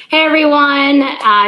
Hey everyone,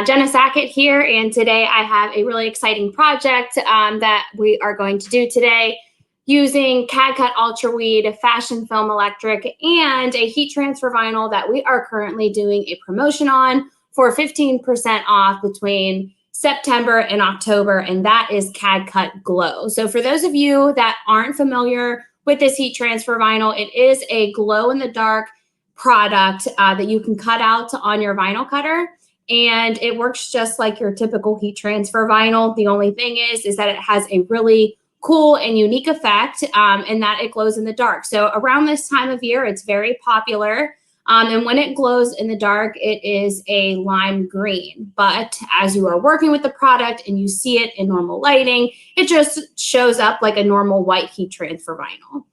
Jenna Sackett here, and today I have a really exciting project that we are going to do today using Cad-Cut UltraWeed, fashion film electric, and a heat transfer vinyl that we are currently doing a promotion on for 15% off between September and October, and that is Cad-Cut Glow. So for those of you that aren't familiar with this heat transfer vinyl, it is a glow-in-the-dark product that you can cut out on your vinyl cutter, and it works just like your typical heat transfer vinyl. The only thing is that it has a really cool and unique effect in that it glows in the dark. So around this time of year, it's very popular. And when it glows in the dark, it is a lime green. But as you are working with the product and you see it in normal lighting, it just shows up like a normal white heat transfer vinyl.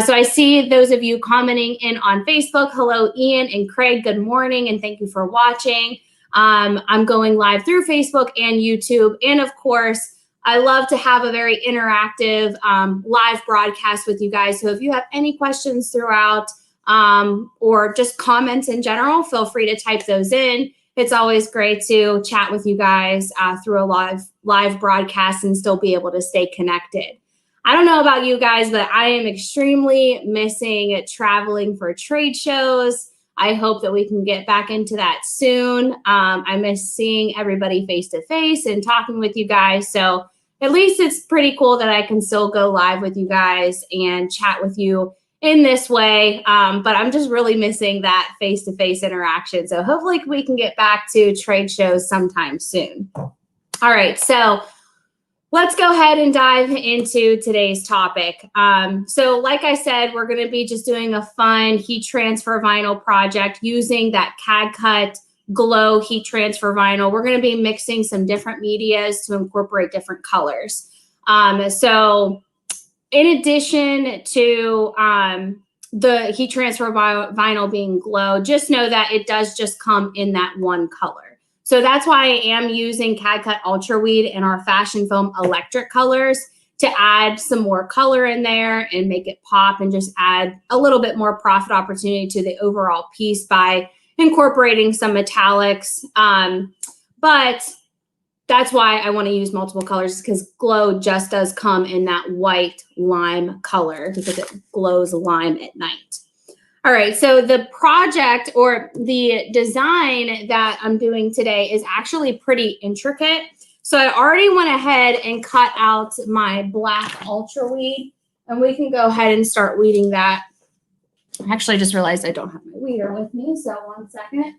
So I see those of you commenting in on Facebook. Hello, Ian and Craig. Good morning, and thank you for watching. I'm going live through Facebook and YouTube. And of course, I love to have a very interactive live broadcast with you guys. So if you have any questions throughout or just comments in general, feel free to type those in. It's always great to chat with you guys through a live broadcast and still be able to stay connected. I don't know about you guys, but I am extremely missing traveling for trade shows. I hope that we can get back into that soon. I miss seeing everybody face to face and talking with you guys. So at least it's pretty cool that I can still go live with you guys and chat with you in this way. But I'm just really missing that face-to-face interaction. So hopefully we can get back to trade shows sometime soon. All right, so let's go ahead and dive into today's topic. So like I said, we're going to be just doing a fun heat transfer vinyl project using that Cad-Cut Glow heat transfer vinyl. We're going to be mixing some different medias to incorporate different colors. So in addition to the heat transfer vinyl being glow, just know that it does just come in that one color. So that's why I am using Cad-Cut UltraWeed in our fashion foam electric colors to add some more color in there and make it pop and just add a little bit more profit opportunity to the overall piece by incorporating some metallics. But that's why I want to use multiple colors, because glow just does come in that white lime color because it glows lime at night. All right, so the project or the design that I'm doing today is actually pretty intricate. So I already went ahead and cut out my black UltraWeed, and we can go ahead and start weeding that. I actually just realized I don't have my weeder with me, so one second.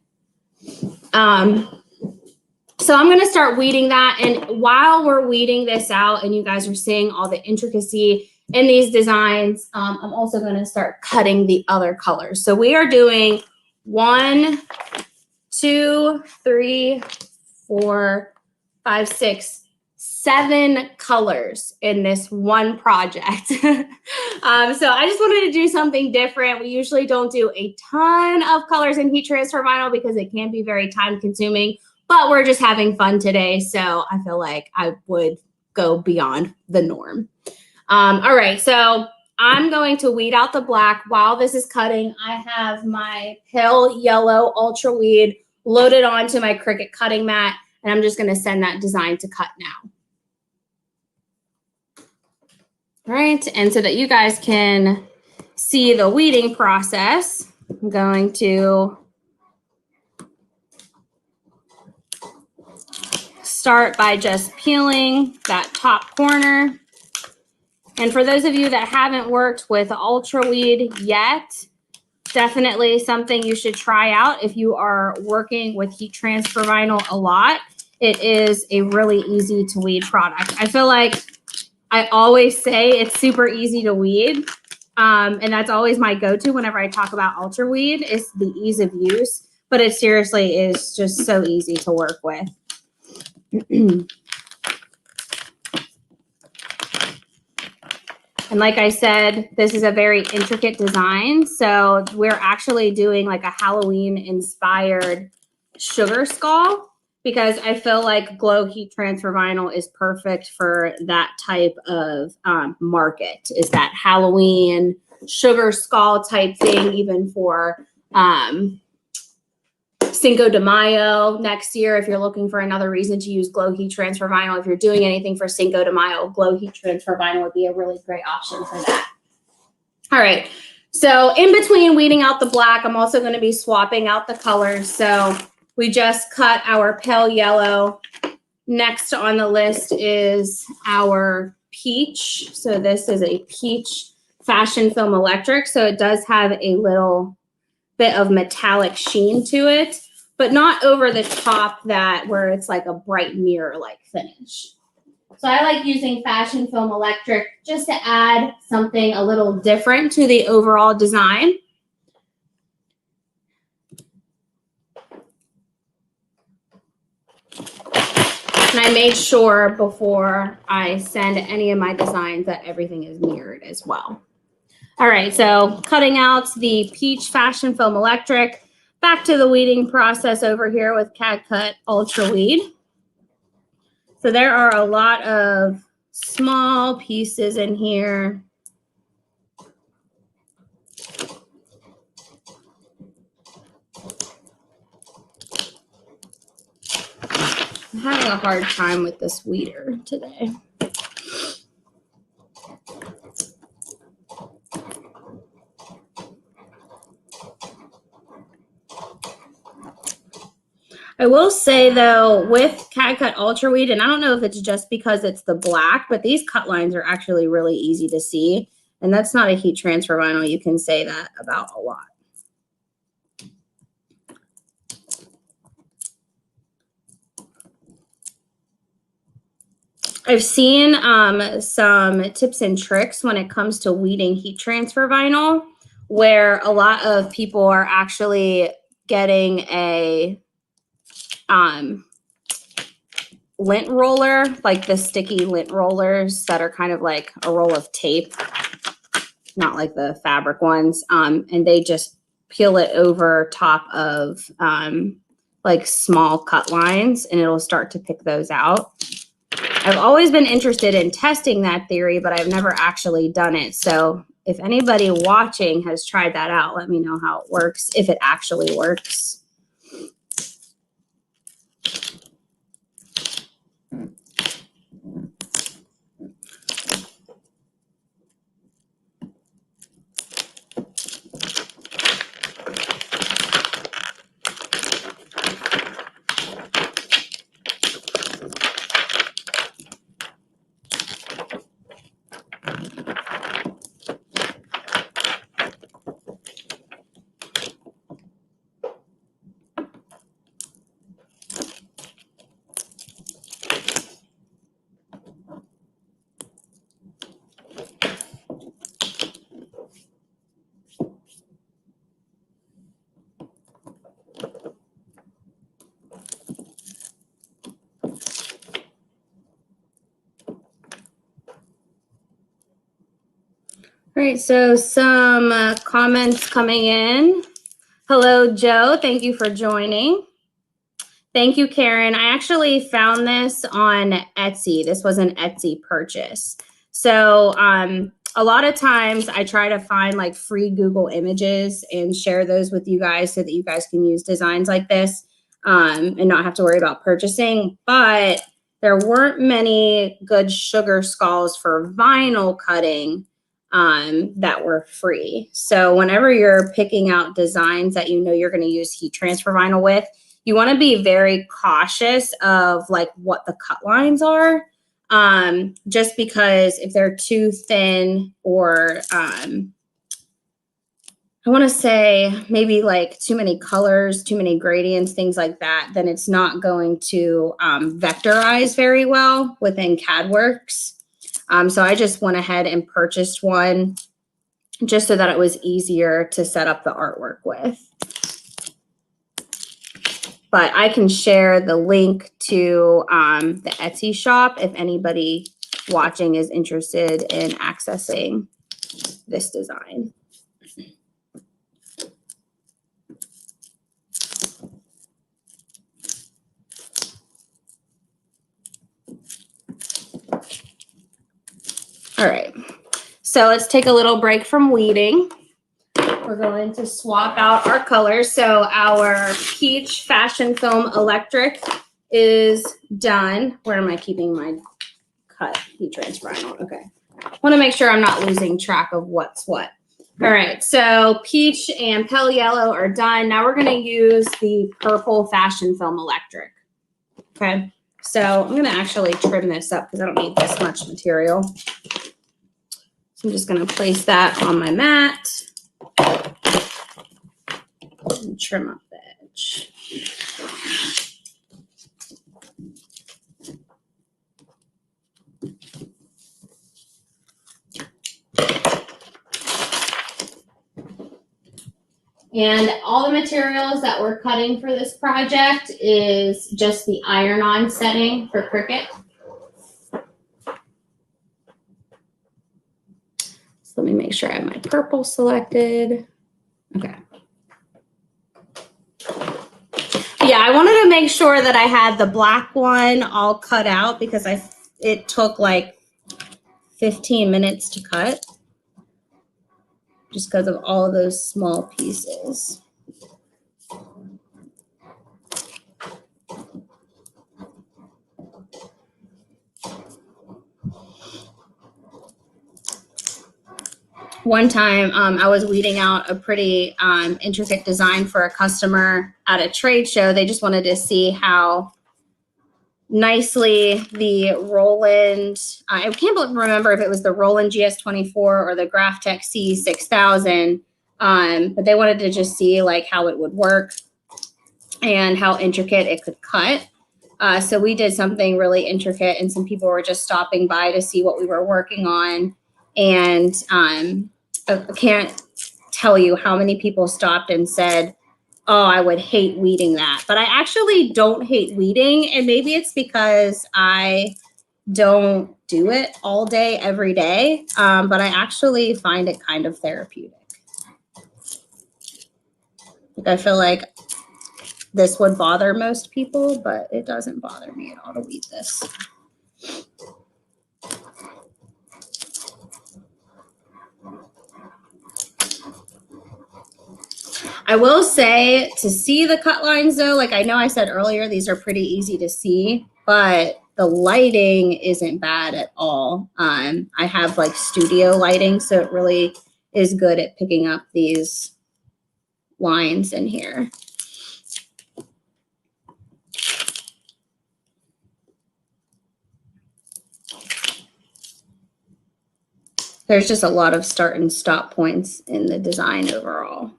So I'm going to start weeding that, and while we're weeding this out and you guys are seeing all the intricacy in these designs, I'm also going to start cutting the other colors. So we are doing 1, 2, 3, 4, 5, 6, 7 colors in this one project. So I just wanted to do something different. We usually don't do a ton of colors in heat transfer vinyl because it can be very time consuming, but we're just having fun today. So I feel like I would go beyond the norm. All right, so I'm going to weed out the black. While this is cutting, I have my pale yellow UltraWeed loaded onto my Cricut cutting mat, and I'm just going to send that design to cut now. All right, and so that you guys can see the weeding process, I'm going to start by just peeling that top corner. And for those of you that haven't worked with UltraWeed yet, definitely something you should try out if you are working with heat transfer vinyl a lot. It is a really easy to weed product. I feel like I always say it's super easy to weed. And that's always my go-to whenever I talk about UltraWeed is the ease of use. But it seriously is just so easy to work with. And like I said, this is a very intricate design. So we're actually doing like a Halloween inspired sugar skull because I feel like glow heat transfer vinyl is perfect for that type of market, is that Halloween sugar skull type thing, even for Cinco de Mayo next year, if you're looking for another reason to use glow heat transfer vinyl, if you're doing anything for Cinco de Mayo, glow heat transfer vinyl would be a really great option for that. All right, so in between weeding out the black, I'm also going to be swapping out the colors. So we just cut our pale yellow. Next on the list is our peach. So this is a peach fashion film electric. So it does have a little bit of metallic sheen to it, but not over the top that where it's like a bright mirror-like finish. So I like using fashion film electric just to add something a little different to the overall design. And I made sure before I send any of my designs that everything is mirrored as well. All right, so cutting out the peach fashion film electric, back to the weeding process over here with Cad-Cut UltraWeed. So there are a lot of small pieces in here. I'm having a hard time with this weeder today. I will say though, with Cad-Cut UltraWeed, and I don't know if it's just because it's the black, but these cut lines are actually really easy to see. And that's not a heat transfer vinyl. You can say that about a lot. I've seen some tips and tricks when it comes to weeding heat transfer vinyl, where a lot of people are actually getting a lint roller, like the sticky lint rollers that are kind of like a roll of tape, not like the fabric ones, and they just peel it over top of like small cut lines, and it'll start to pick those out. I've always been interested in testing that theory, but I've never actually done it. So if anybody watching has tried that out, let me know how it works, if it actually works. All right, so some comments coming in. Hello, Joe. Thank you for joining. Thank you, Karen. I actually found this on Etsy. This was an Etsy purchase. So a lot of times I try to find like free Google images and share those with you guys so that you guys can use designs like this and not have to worry about purchasing. But there weren't many good sugar skulls for vinyl cutting that were free. So whenever you're picking out designs that you know you're going to use heat transfer vinyl with, you want to be very cautious of like what the cut lines are, just because if they're too thin or I want to say maybe like too many colors, too many gradients, things like that, then it's not going to vectorize very well within CADWorks. So I just went ahead and purchased one just so that it was easier to set up the artwork with. But I can share the link to the Etsy shop if anybody watching is interested in accessing this design. All right, so let's take a little break from weeding. We're we're going to swap out our colors. So our peach fashion foam electric is done. Where am I keeping my cut heat transfer vinyl? Okay. Want to make sure I'm not losing track of what's what. All right, so peach and pale yellow are done. Now we're going to use the purple fashion foam electric. Okay, so I'm going to actually trim this up because I don't need this much material. So I'm just going to place that on my mat and trim up the edge. And all the materials that we're cutting for this project is just the iron-on setting for Cricut. So let me make sure I have my purple selected. Okay. Yeah, I wanted to make sure that I had the black one all cut out because it took like 15 minutes to cut just because of all of those small pieces. One time I was weeding out a pretty intricate design for a customer at a trade show. They just wanted to see how nicely the Roland, I can't remember if it was the Roland GS24 or the Graphtec C6000, but they wanted to just see like how it would work and how intricate it could cut. So we did something really intricate and some people were just stopping by to see what we were working on. And I can't tell you how many people stopped and said, oh, I would hate weeding that. But I actually don't hate weeding. And maybe it's because I don't do it all day, every day. But I actually find it kind of therapeutic. I feel like this would bother most people, but it doesn't bother me at all to weed this. I will say to see the cut lines though, like I know I said earlier, these are pretty easy to see, but the lighting isn't bad at all. I have like studio lighting, so it really is good at picking up these lines in here. There's just a lot of start and stop points in the design overall.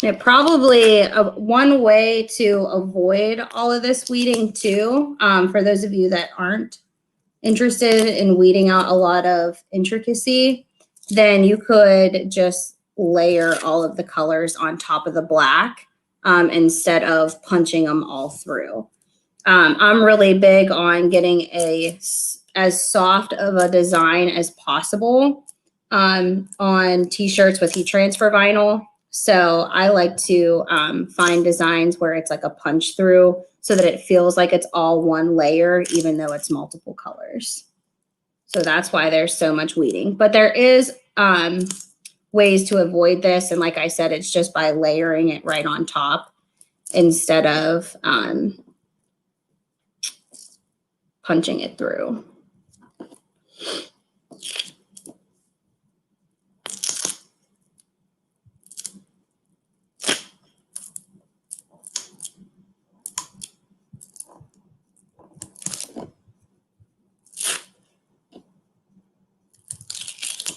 And probably one way to avoid all of this weeding too, for those of you that aren't interested in weeding out a lot of intricacy, then you could just layer all of the colors on top of the black instead of punching them all through. I'm really big on getting as soft of a design as possible on t-shirts with heat transfer vinyl. So I like to find designs where it's like a punch through so that it feels like it's all one layer, even though it's multiple colors. So that's why there's so much weeding. But there is ways to avoid this. And like I said, it's just by layering it right on top instead of punching it through.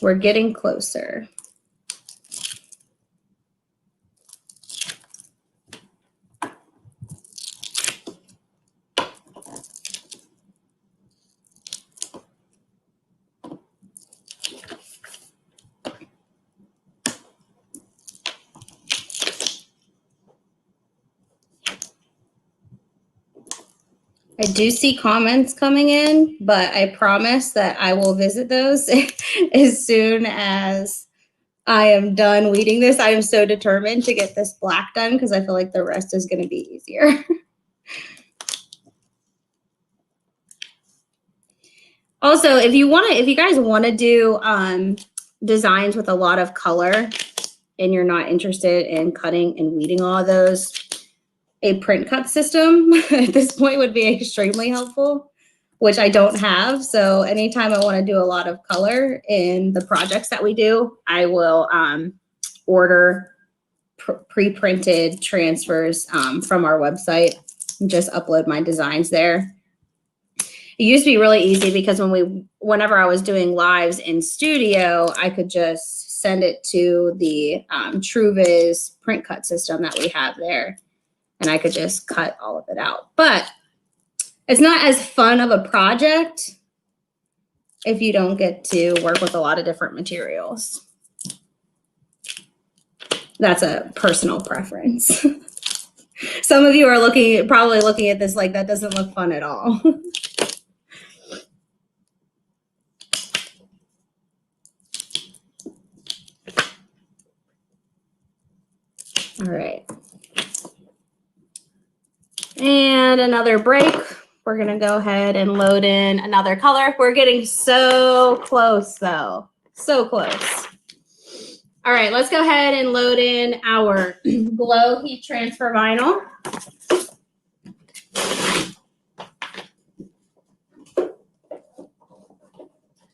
We're getting closer. I do see comments coming in, but I promise that I will visit those as soon as I am done weeding this. I am so determined to get this black done because I feel like the rest is going to be easier. Also, if you guys want to do designs with a lot of color and you're not interested in cutting and weeding all of those, a print cut system at this point would be extremely helpful, which I don't have. So anytime I want to do a lot of color in the projects that we do, I will order pre-printed transfers from our website and just upload my designs there. It used to be really easy because whenever I was doing lives in studio, I could just send it to the TrueViz print cut system that we have there, and I could just cut all of it out. But it's not as fun of a project if you don't get to work with a lot of different materials. That's a personal preference. Some of you are probably looking at this like that doesn't look fun at all. All right. And another break. We're going to go ahead and load in another color. We're getting so close, though. So close. All right, let's go ahead and load in our Glow heat transfer vinyl.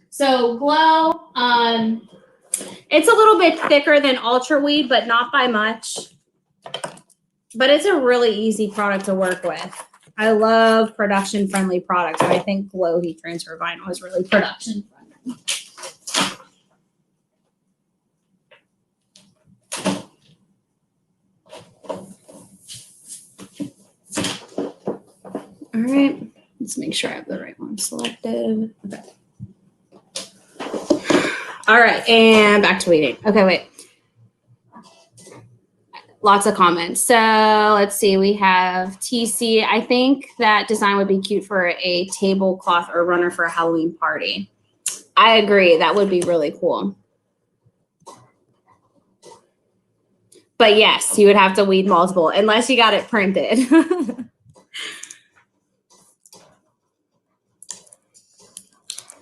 So Glow, it's a little bit thicker than UltraWeed, but not by much. But it's a really easy product to work with. I love production-friendly products, and I think Glow heat transfer vinyl is really production-friendly. All right, let's make sure I have the right one selected. Okay. All right, and back to weeding. Okay, wait. Lots of comments. So let's see, we have TC. I think that design would be cute for a tablecloth or runner for a Halloween party. I agree, that would be really cool. But yes, you would have to weed multiple unless you got it printed.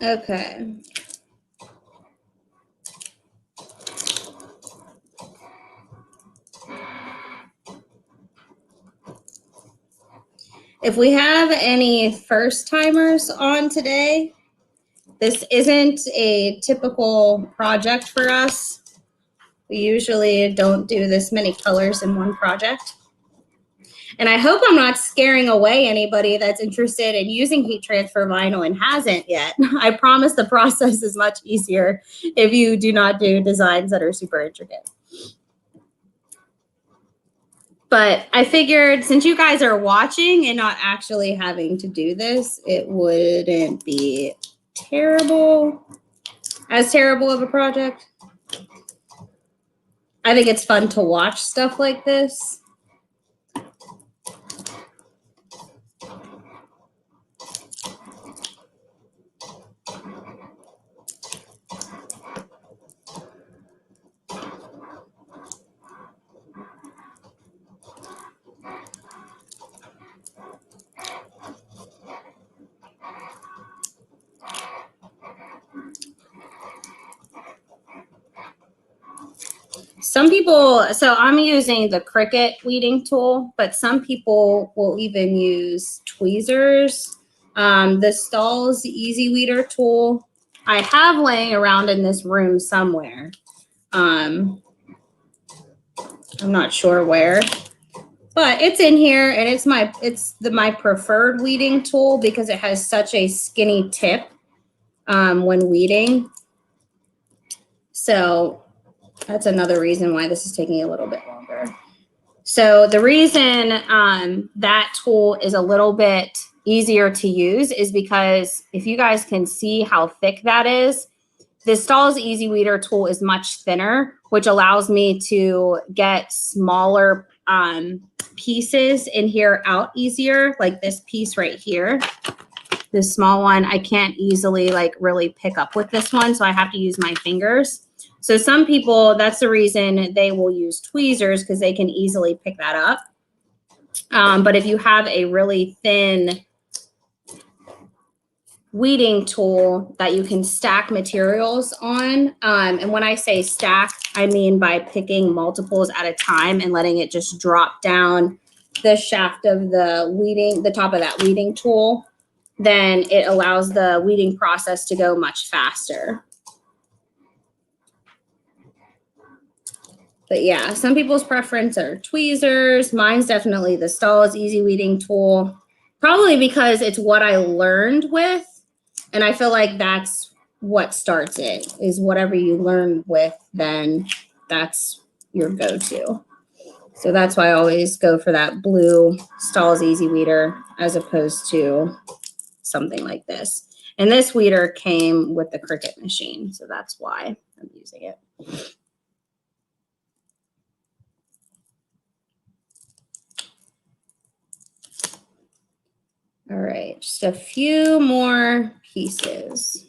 Okay. If we have any first timers on today, this isn't a typical project for us. We usually don't do this many colors in one project. And I hope I'm not scaring away anybody that's interested in using heat transfer vinyl and hasn't yet. I promise the process is much easier if you do not do designs that are super intricate. But I figured since you guys are watching and not actually having to do this, it wouldn't be as terrible of a project. I think it's fun to watch stuff like this. Some people, so I'm using the Cricut weeding tool, but some people will even use tweezers. The Stahl's Easy Weeder tool I have laying around in this room somewhere. I'm not sure where, but it's in here, and it's my preferred weeding tool because it has such a skinny tip when weeding. So that's another reason why this is taking a little bit longer. So the reason that tool is a little bit easier to use is because if you guys can see how thick that is, the Stahl's Easy Weeder tool is much thinner, which allows me to get smaller pieces in here out easier, like this piece right here. This small one, I can't easily like really pick up with this one, so I have to use my fingers. So some people, that's the reason they will use tweezers, because they can easily pick that up. But if you have a really thin weeding tool that you can stack materials on. And when I say stack, I mean by picking multiples at a time and letting it just drop down the shaft of the weeding, the top of that weeding tool. Then it allows the weeding process to go much faster. But yeah, some people's preference are tweezers. Mine's definitely the Stahl's Easy Weeding Tool, probably because it's what I learned with. And I feel like that's what starts it, is whatever you learn with, then that's your go-to. So that's why I always go for that blue Stahl's Easy Weeder as opposed to something like this. And this weeder came with the Cricut machine, so that's why I'm using it. All right, just a few more pieces.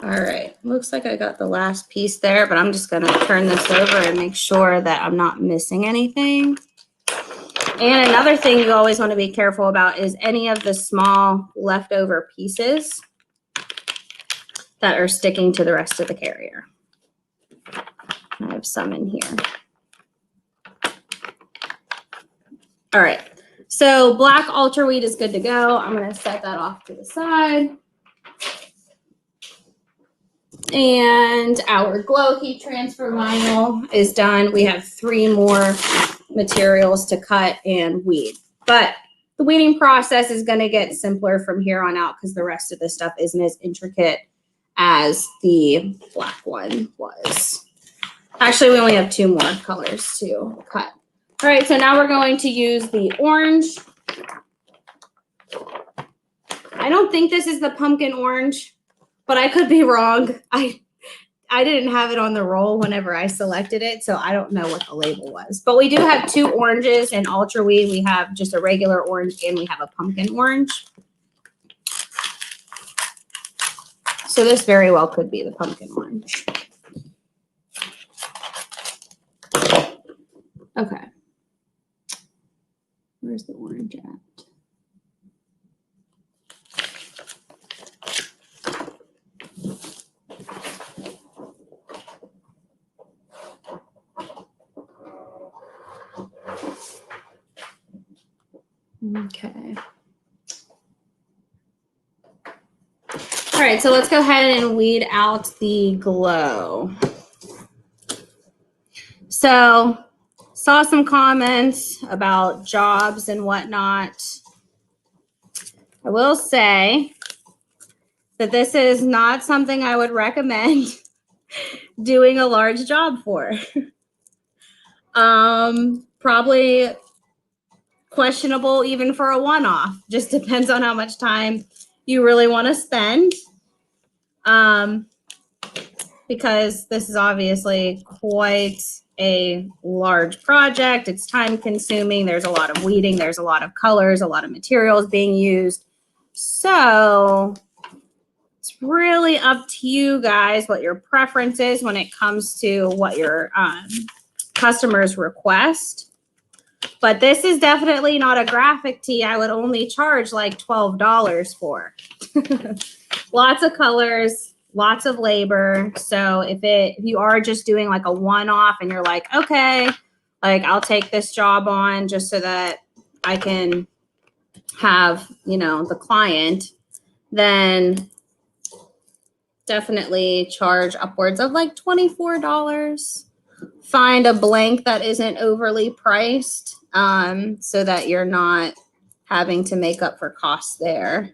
All right, looks like I got the last piece there, but I'm just gonna turn this over and make sure that I'm not missing anything. And another thing you always wanna be careful about is any of the small leftover pieces that are sticking to the rest of the carrier. I have some in here. All right, so black UltraWeed is good to go. I'm gonna set that off to the side. And our glow heat transfer vinyl is done. We have 3 more materials to cut and weed. But the weeding process is going to get simpler from here on out because the rest of the stuff isn't as intricate as the black one was. Actually, we only have 2 more colors to cut. All right, so now we're going to use the orange. I don't think this is the pumpkin orange, but I could be wrong. I didn't have it on the roll whenever I selected it, so I don't know what the label was. But we do have 2 oranges in UltraWeed. We have just a regular orange and we have a pumpkin orange. So this very well could be the pumpkin orange. Okay. Where's the orange at? Okay. All right, so let's go ahead and weed out the glow. So, saw some comments about jobs and whatnot. I will say that this is not something I would recommend doing a large job for. Probably questionable even for a one-off. Just depends on how much time you really want to spend. Because this is obviously quite a large project. It's time consuming. There's a lot of weeding. There's a lot of colors, a lot of materials being used. So it's really up to you guys what your preference is when it comes to what your customers request. But this is definitely not a graphic tee I would only charge like $12 for. Lots of colors, lots of labor. So if you are just doing like a one-off and you're like, okay, like I'll take this job on just so that I can have, you know, the client, then definitely charge upwards of like $24. Find a blank that isn't overly priced so that you're not having to make up for costs there.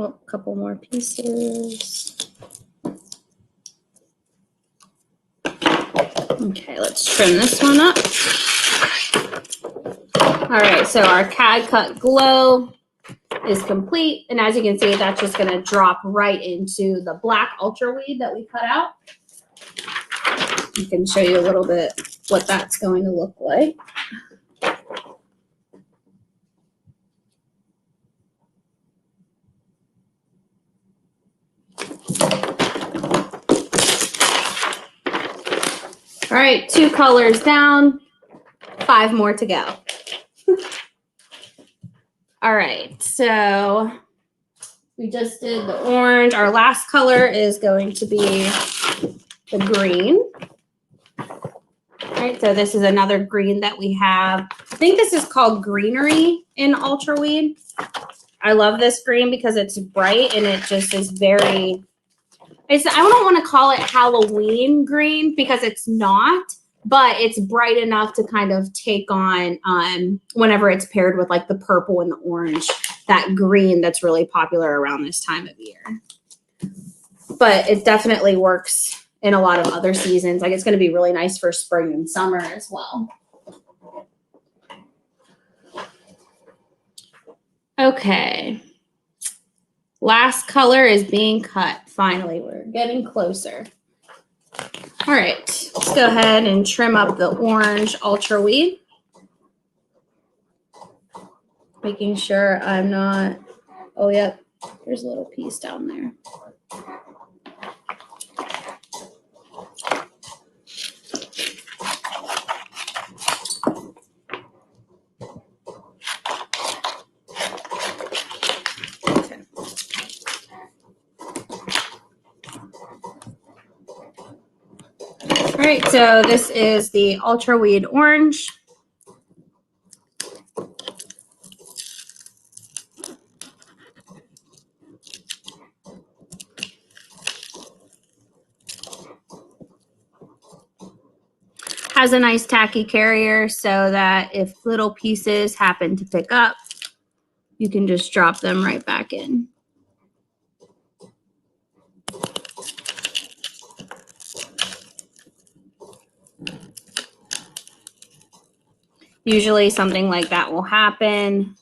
Oh, a couple more pieces. Okay, let's trim this one up. All right, so our Cad-Cut Glow is complete. And as you can see, that's just going to drop right into the black UltraWeed that we cut out. I can show you a little bit what that's going to look like. All right, 2 colors down, 5 more to go. All right, so we just did the orange. Our last color is going to be the green. All right, so this is another green that we have. I think this is called Greenery in UltraWeed. I love this green because it's bright and it just is very, I don't want to call it Halloween green because it's not, but it's bright enough to kind of take on whenever it's paired with like the purple and the orange, that green that's really popular around this time of year. But it definitely works in a lot of other seasons. Like it's going to be really nice for spring and summer as well. Okay. Last color is being cut. Finally, we're getting closer. All right, let's go ahead and trim up the orange UltraWeed. Making sure I'm not, oh, yep, there's a little piece down there. All right, so this is the UltraWeed orange. Has a nice tacky carrier so that if little pieces happen to pick up, you can just drop them right back in. Usually something like that will happen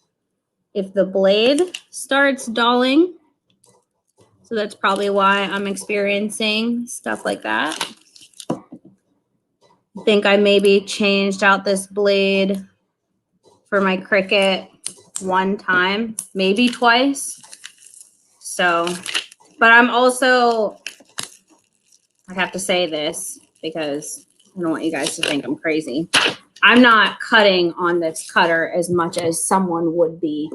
if the blade starts dulling. So that's probably why I'm experiencing stuff like that. I think I maybe changed out this blade for my Cricut one time, maybe twice. So, but I'm also, I have to say this because I don't want you guys to think I'm crazy. I'm not cutting on this cutter as much as someone would be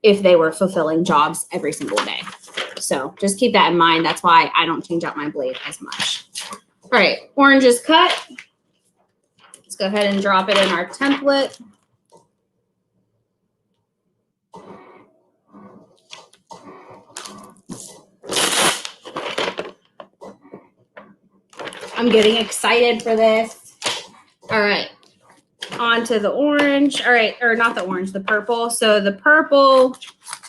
if they were fulfilling jobs every single day. So just keep that in mind. That's why I don't change out my blade as much. All right, orange is cut. Let's go ahead and drop it in our template. I'm getting excited for this. All right, on to the orange. All right, or not the orange, the purple. So the purple,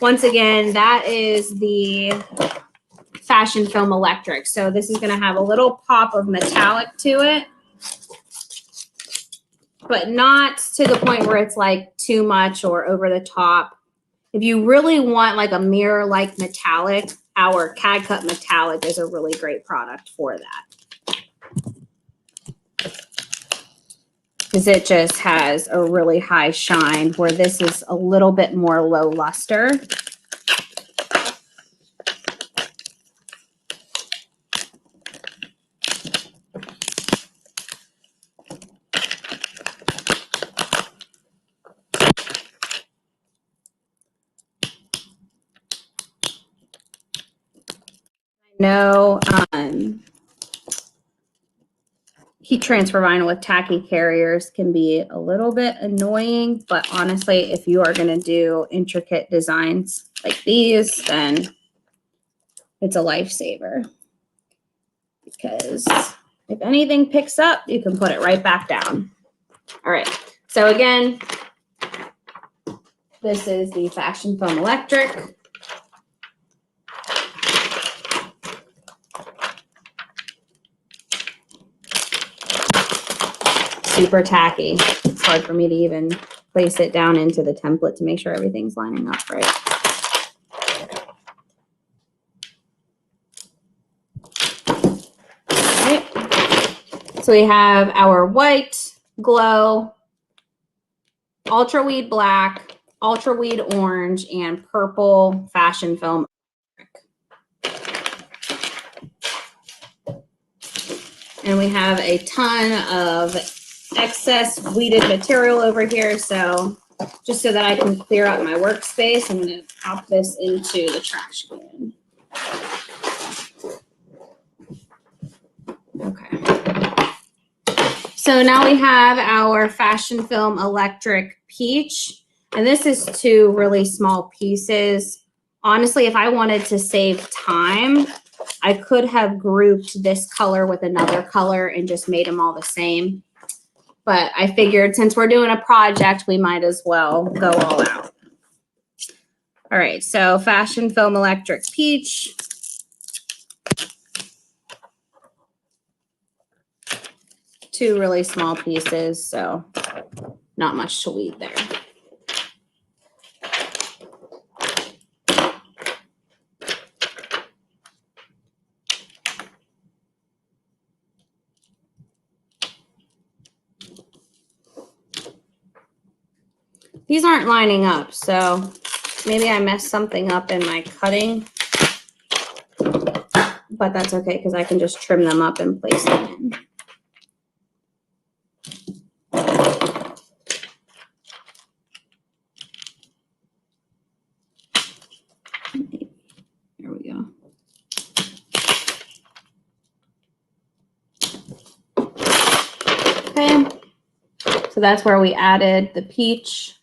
once again, that is the Fashion Film Electric. So this is going to have a little pop of metallic to it, but not to the point where it's like too much or over the top. If you really want like a mirror-like metallic, our Cad-Cut Metallic is a really great product for that. Because it just has a really high shine, where this is a little bit more low luster. No, heat transfer vinyl with tacky carriers can be a little bit annoying, but honestly, if you are going to do intricate designs like these, then it's a lifesaver. Because if anything picks up, you can put it right back down. All right, so again, this is the Fashion Film Electric. super tacky. It's hard for me to even place it down into the template to make sure everything's lining up right. All right. So we have our white, glow, UltraWeed black, UltraWeed orange, and purple fashion film. And we have a ton of excess weeded material over here. So just so that I can clear out my workspace, I'm going to pop this into the trash can. Okay. So now we have our fashion film electric peach. And this is 2 really small pieces. Honestly, if I wanted to save time, I could have grouped this color with another color and just made them all the same. But I figured since we're doing a project, we might as well go all out. All right, so fashion film electric peach. Two really small pieces, so not much to weed there. These aren't lining up, so maybe I messed something up in my cutting, but that's okay because I can just trim them up and place them in. There we go. Okay, so that's where we added the peach.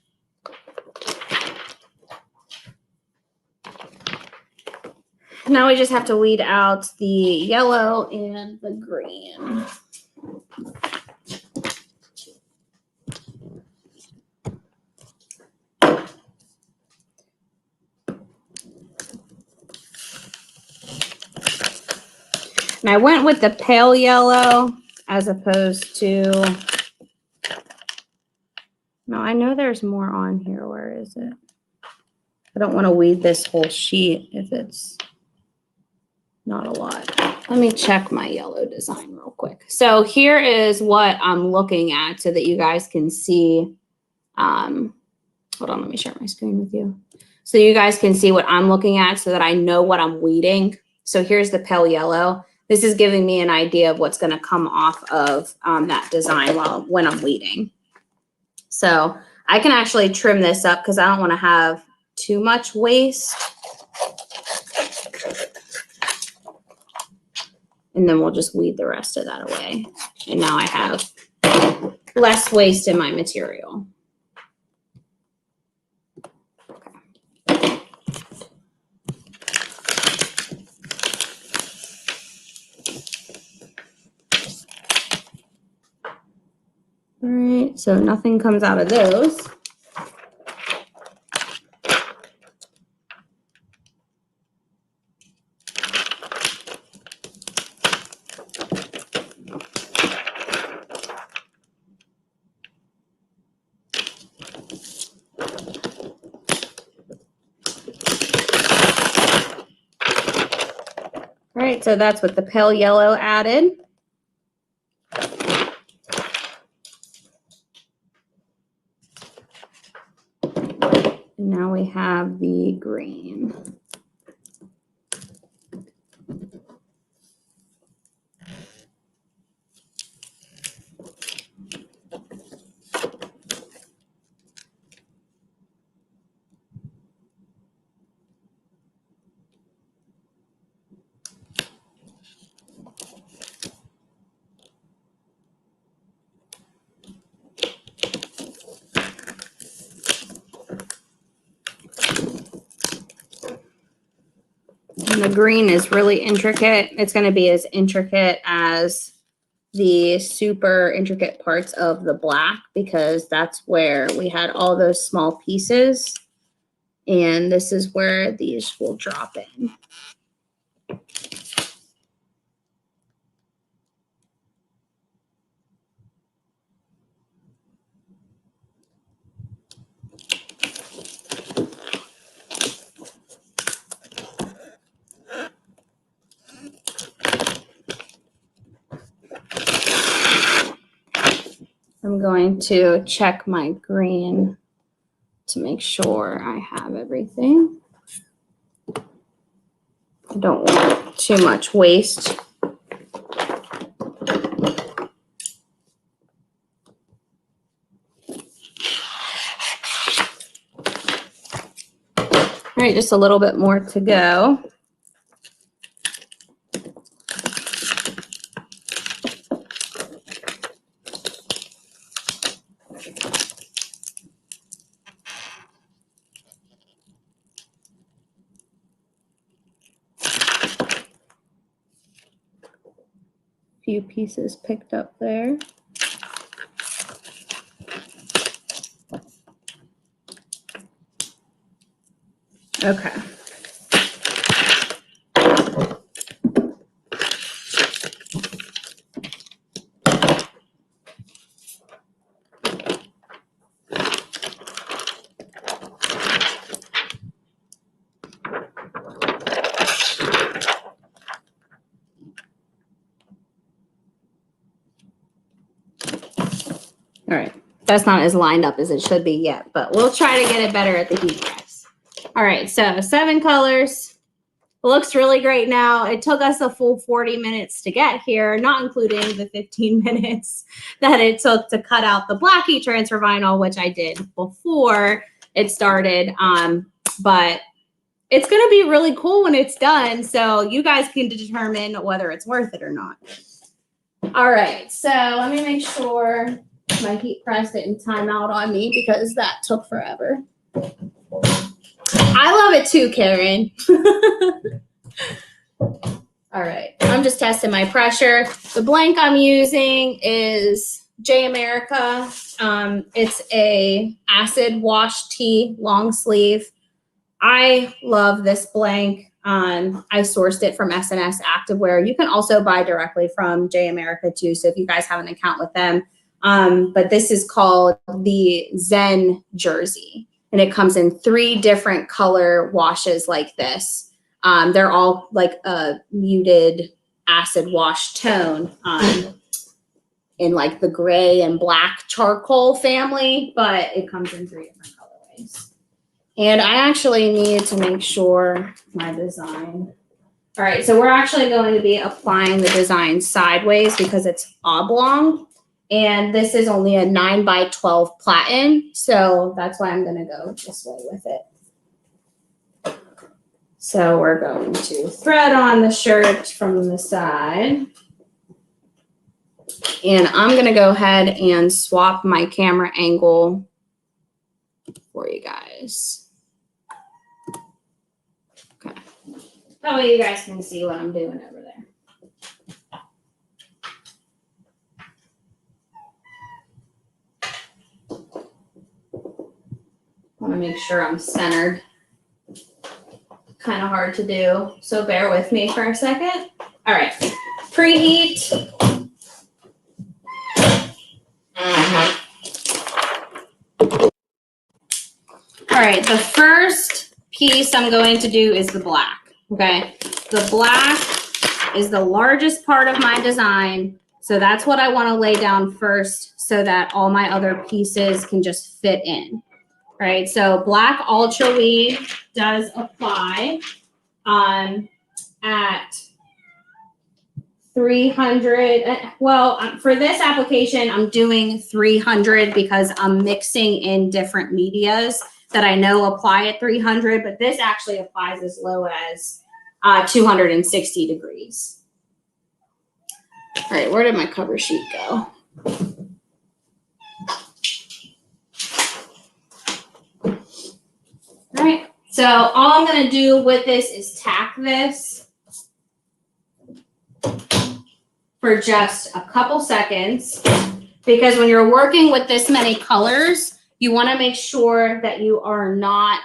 Now we just have to weed out the yellow and the green. And I went with the pale yellow as opposed to, no, I know there's more on here. Where is it? I don't want to weed this whole sheet if it's not a lot. Let me check my yellow design real quick. So here is what I'm looking at so that you guys can see. Hold on, let me share my screen with you. So you guys can see what I'm looking at so that I know what I'm weeding. So here's the pale yellow. This is giving me an idea of what's going to come off of that design when I'm weeding. So I can actually trim this up because I don't want to have too much waste. And then we'll just weed the rest of that away. And now I have less waste in my material. All right, so nothing comes out of those. All right, so that's what the pale yellow added. And now we have the green. And the green is really intricate. It's going to be as intricate as the super intricate parts of the black because that's where we had all those small pieces. And this is where these will drop in. I'm going to check my green to make sure I have everything. I don't want too much waste. All right, just a little bit more to go. Few pieces picked up there. Okay. All right, that's not as lined up as it should be yet, but we'll try to get it better at the heat press. All right, so 7 colors. It looks really great now. It took us a full 40 minutes to get here, not including the 15 minutes that it took to cut out the black heat transfer vinyl, which I did before it started. But it's going to be really cool when it's done, so you guys can determine whether it's worth it or not. All right, so let me make sure my heat press didn't time out on me because that took forever. I love it too, Karen. All right, I'm just testing my pressure. The blank I'm using is J America. It's a acid wash tee long sleeve. I love this blank. I sourced it from SNS Activewear. You can also buy directly from J America too, so if you guys have an account with them. But this is called the Zen Jersey, and it comes in 3 different color washes like this. They're all like a muted acid wash tone in like the gray and black charcoal family, but it comes in 3 different colorways. And I actually need to make sure my design. All right, so we're actually going to be applying the design sideways because it's oblong. And this is only a 9x12 platen, so that's why I'm going to go this way with it. So we're going to thread on the shirt from the side. And I'm going to go ahead and swap my camera angle for you guys. Okay. That way you guys can see what I'm doing over there. I want to make sure I'm centered. Kind of hard to do, so bear with me for a second. All right, preheat. All right, the first piece I'm going to do is the black, okay? The black is the largest part of my design, so that's what I want to lay down first so that all my other pieces can just fit in. Right, so black UltraWeed does apply at 300. Well, for this application, I'm doing 300 because I'm mixing in different medias that I know apply at 300, but this actually applies as low as 260 degrees. All right, where did my cover sheet go? All right, so all I'm going to do with this is tack this for just a couple seconds, because when you're working with this many colors, you want to make sure that you are not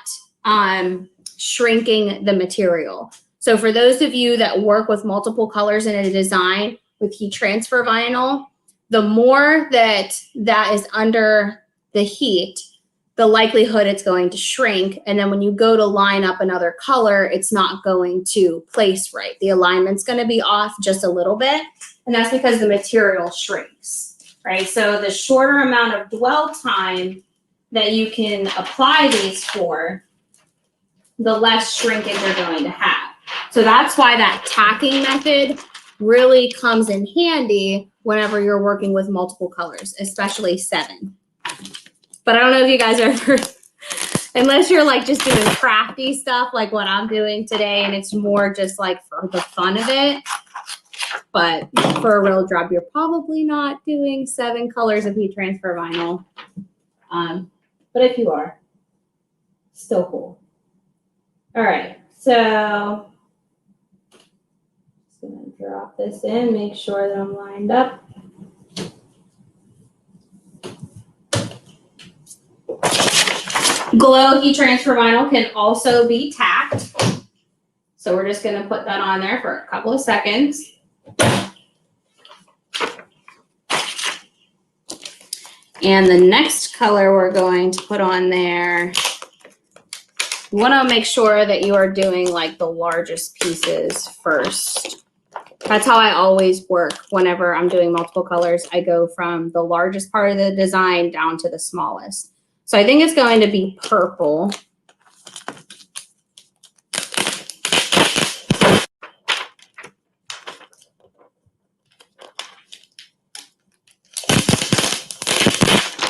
shrinking the material. So for those of you that work with multiple colors in a design with heat transfer vinyl, the more that is under the heat, the likelihood it's going to shrink. And then when you go to line up another color, it's not going to place right. The alignment's going to be off just a little bit. And that's because the material shrinks. right? So the shorter amount of dwell time that you can apply these for, the less shrinkage you're going to have. So that's why that tacking method really comes in handy whenever you're working with multiple colors, especially 7. But I don't know if you guys are ever, unless you're like just doing crafty stuff like what I'm doing today, and it's more just like for the fun of it. But for a real job, you're probably not doing 7 colors of heat transfer vinyl. But if you are, still cool. All right, so just gonna drop this in, make sure that I'm lined up. Glow heat transfer vinyl can also be tacked. So we're just gonna put that on there for a couple of seconds. And the next color we're going to put on there, you want to make sure that you are doing like the largest pieces first. That's how I always work whenever I'm doing multiple colors. I go from the largest part of the design down to the smallest. So I think it's going to be purple.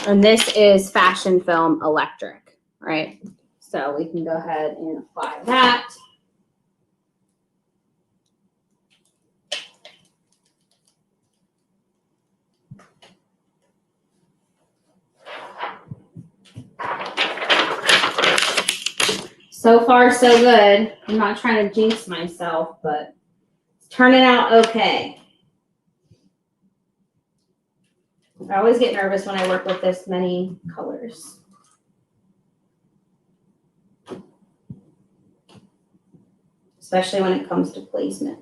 And this is Fashion Film Electric, right? So we can go ahead and apply that. So far, so good. I'm not trying to jinx myself, but it's turning out okay. I always get nervous when I work with this many colors. Especially when it comes to placement.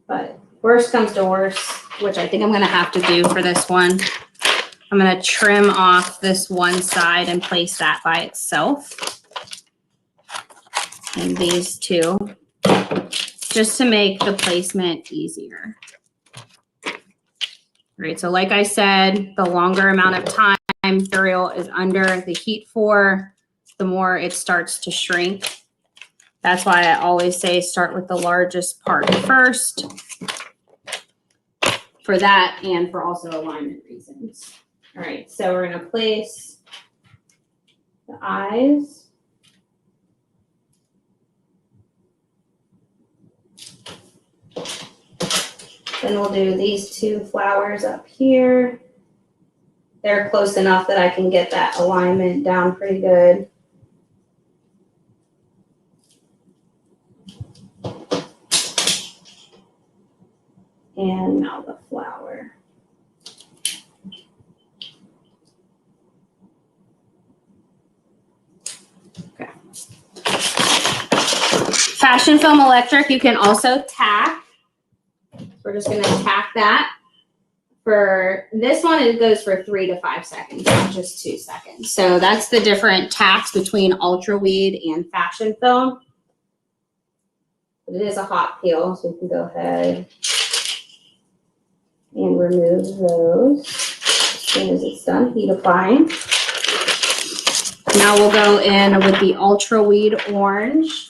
But worst comes to worst, which I think I'm going to have to do for this one. I'm going to trim off this one side and place that by itself. And these two, just to make the placement easier. Right, so like I said, the longer amount of time material is under the heat for, the more it starts to shrink. That's why I always say start with the largest part first, for that and for also alignment reasons. All right, so we're going to place the eyes. Then we'll do these 2 flowers up here. They're close enough that I can get that alignment down pretty good. And now the flower. Okay. Fashion Film Electric, you can also tack. We're just going to tack that. For this one, it goes for 3 to 5 seconds, not just 2 seconds. So that's the different tacks between UltraWeed and Fashion Film. But it is a hot peel, so we can go ahead and remove those as soon as it's done heat applying. Now we'll go in with the UltraWeed orange.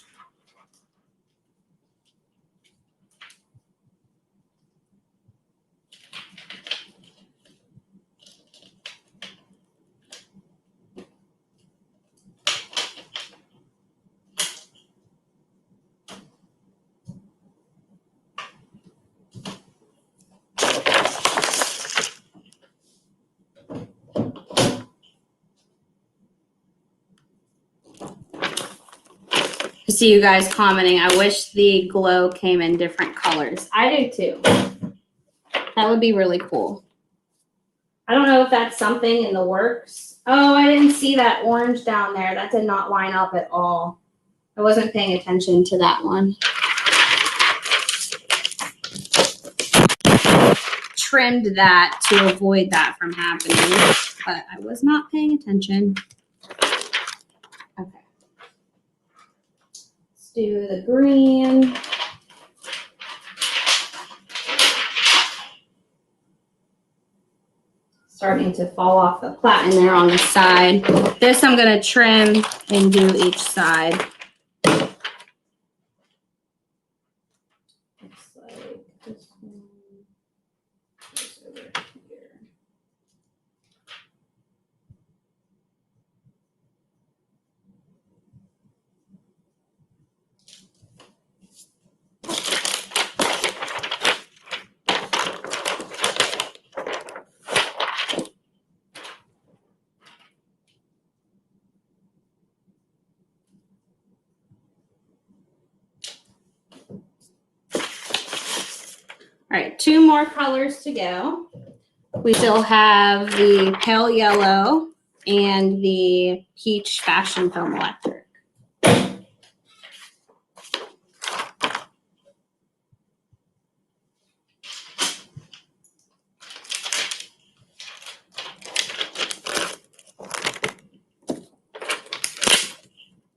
I see you guys commenting, I wish the glow came in different colors. I do too. That would be really cool. I don't know if that's something in the works. Oh, I didn't see that orange down there. That did not line up at all. I wasn't paying attention to that one. Trimmed that to avoid that from happening, but I was not paying attention. Okay. Let's do the green. starting to fall off the platen there on the side. This I'm going to trim and do each side. Looks like this one goes over here. All right, 2 more colors to go. We still have the pale yellow and the peach fashion foam electric.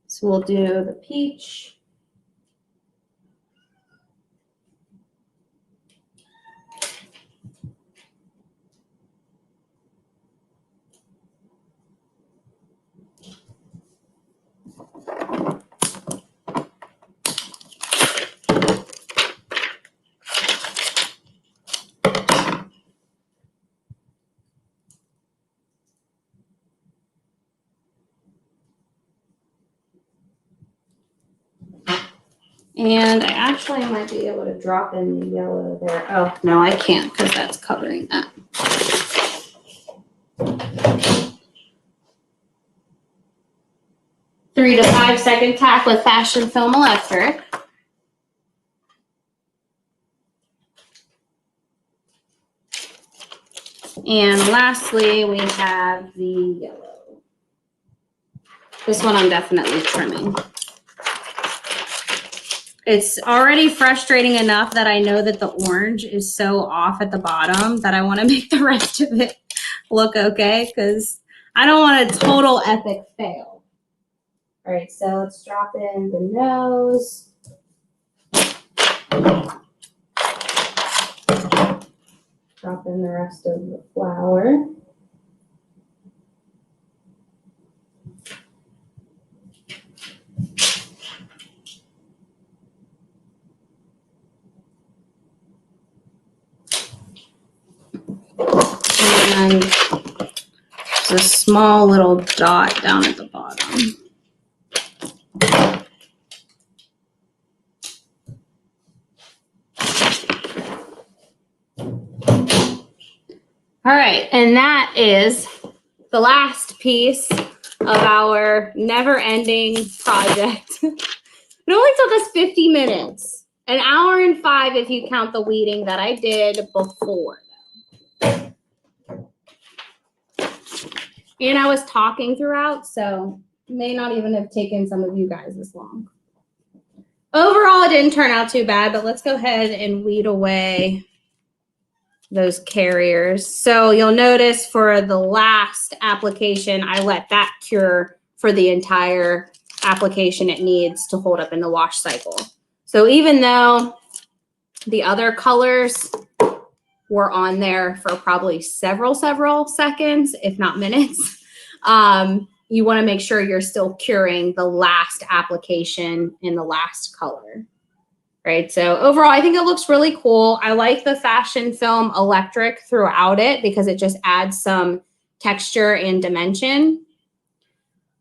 So we'll do the peach. And I actually might be able to drop in the yellow there. Oh, no, I can't because that's covering that. Three to 5 second tap with fashion foam electric. And lastly, we have the yellow. This one I'm definitely trimming. It's already frustrating enough that I know that the orange is so off at the bottom that I want to make the rest of it look okay because I don't want a total epic fail. All right, so let's drop in the nose. Drop in the rest of the flower. And there's a small little dot down at the bottom. All right, and that is the last piece of our never-ending project. It only took us 50 minutes, an hour and 5 if you count the weeding that I did before. And I was talking throughout, so it may not even have taken some of you guys this long. Overall, it didn't turn out too bad, but let's go ahead and weed away those carriers. So you'll notice for the last application, I let that cure for the entire application it needs to hold up in the wash cycle. So even though the other colors were on there for probably several seconds, if not minutes, you want to make sure you're still curing the last application in the last color. Right, so overall, I think it looks really cool. I like the fashion film electric throughout it because it just adds some texture and dimension.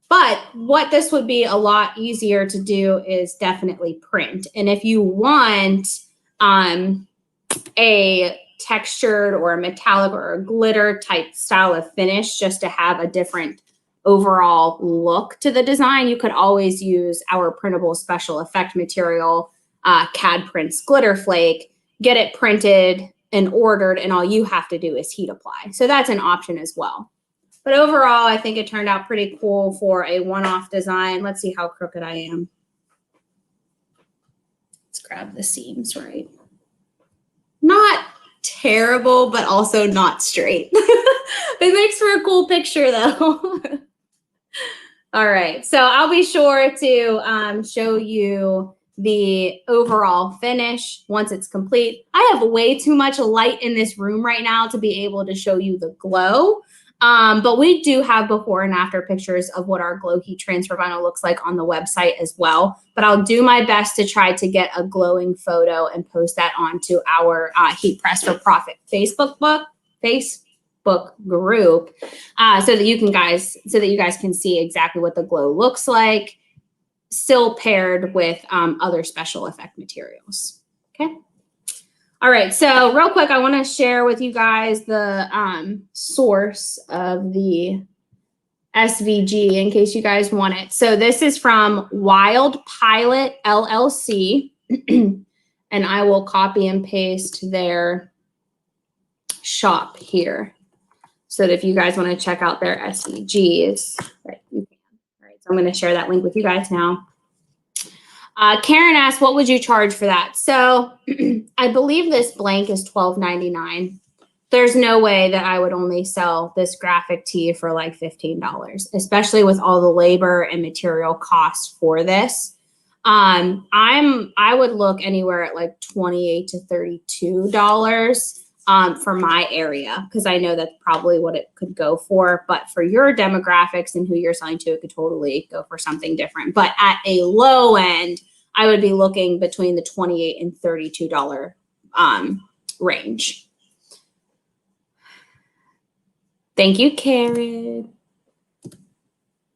But what this would be a lot easier to do is definitely print. And if you want a textured or a metallic or a glitter type style of finish just to have a different overall look to the design, you could always use our printable special effect material, CAD Prints Glitter Flake, get it printed and ordered, and all you have to do is heat apply. So that's an option as well. But overall, I think it turned out pretty cool for a one-off design. Let's see how crooked I am. Let's grab the seams right. Not terrible, but also not straight. It makes for a cool picture though. All right, so I'll be sure to show you the overall finish once it's complete. I have way too much light in this room right now to be able to show you the glow. But we do have before and after pictures of what our glow heat transfer vinyl looks like on the website as well. But I'll do my best to try to get a glowing photo and post that onto our Heat Press for Profit Facebook group, so that you guys can see exactly what the glow looks like, still paired with other special effect materials. Okay. All right, so real quick, I want to share with you guys the source of the SVG in case you guys want it. So this is from Wild Pilot LLC, and I will copy and paste their shop here so that if you guys want to check out their SVGs, that you can. All right, so I'm going to share that link with you guys now. Karen asked, what would you charge for that? So I believe this blank is $12.99. There's no way that I would only sell this graphic tee for like $15, especially with all the labor and material costs for this. I would look anywhere at like $28 to $32 for my area, because I know that's probably what it could go for. But for your demographics and who you're selling to, it could totally go for something different. But at a low end, I would be looking between the $28 and $32 range. Thank you, Karen.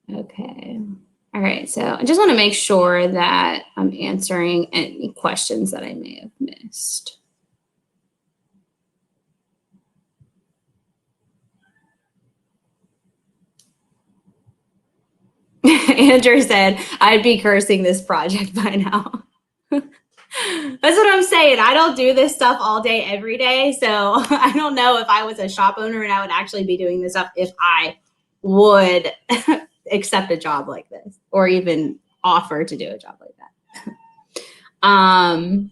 Okay. All right. So I just want to make sure that I'm answering any questions that I may have missed. Andrew said, I'd be cursing this project by now. That's what I'm saying. I don't do this stuff all day, every day. So I don't know if I was a shop owner and I would actually be doing this stuff if I would accept a job like this or even offer to do a job like that.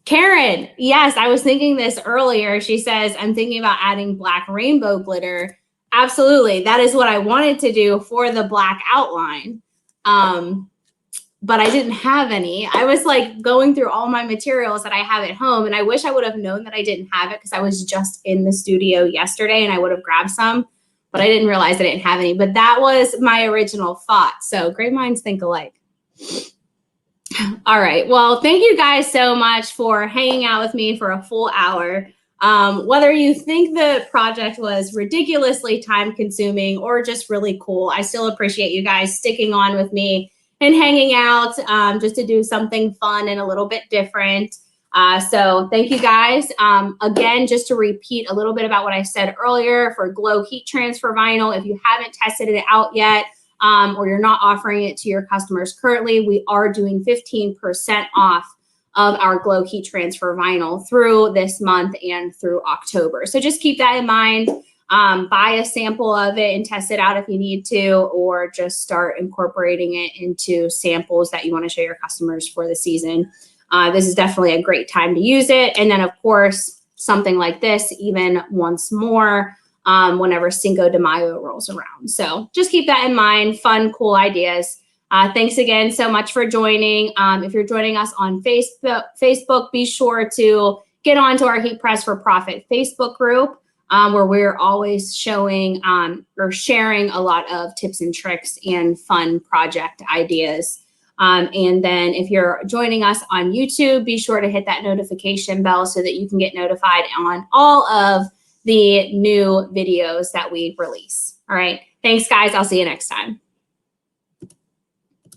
Karen, yes, I was thinking this earlier. She says, I'm thinking about adding black rainbow glitter. Absolutely. That is what I wanted to do for the black outline. But I didn't have any. I was like going through all my materials that I have at home, and I wish I would have known that I didn't have it because I was just in the studio yesterday and I would have grabbed some, but I didn't realize I didn't have any. But that was my original thought. So great minds think alike. All right. Well, thank you guys so much for hanging out with me for a full hour. Whether you think the project was ridiculously time consuming or just really cool, I still appreciate you guys sticking on with me and hanging out just to do something fun and a little bit different. So thank you guys. Again, just to repeat a little bit about what I said earlier for Glow Heat Transfer Vinyl, if you haven't tested it out yet, or you're not offering it to your customers currently, we are doing 15% off of our Glow Heat Transfer Vinyl through this month and through October. So just keep that in mind. Buy a sample of it and test it out if you need to, or just start incorporating it into samples that you want to show your customers for the season. This is definitely a great time to use it. And then, of course, something like this even once more whenever Cinco de Mayo rolls around. So just keep that in mind. Fun, cool ideas. Thanks again so much for joining. If you're joining us on Facebook, be sure to get onto our Heat Press for Profit Facebook group, where we're always showing or sharing a lot of tips and tricks and fun project ideas. And then if you're joining us on YouTube, be sure to hit that notification bell so that you can get notified on all of the new videos that we release. All right. Thanks, guys. I'll see you next time.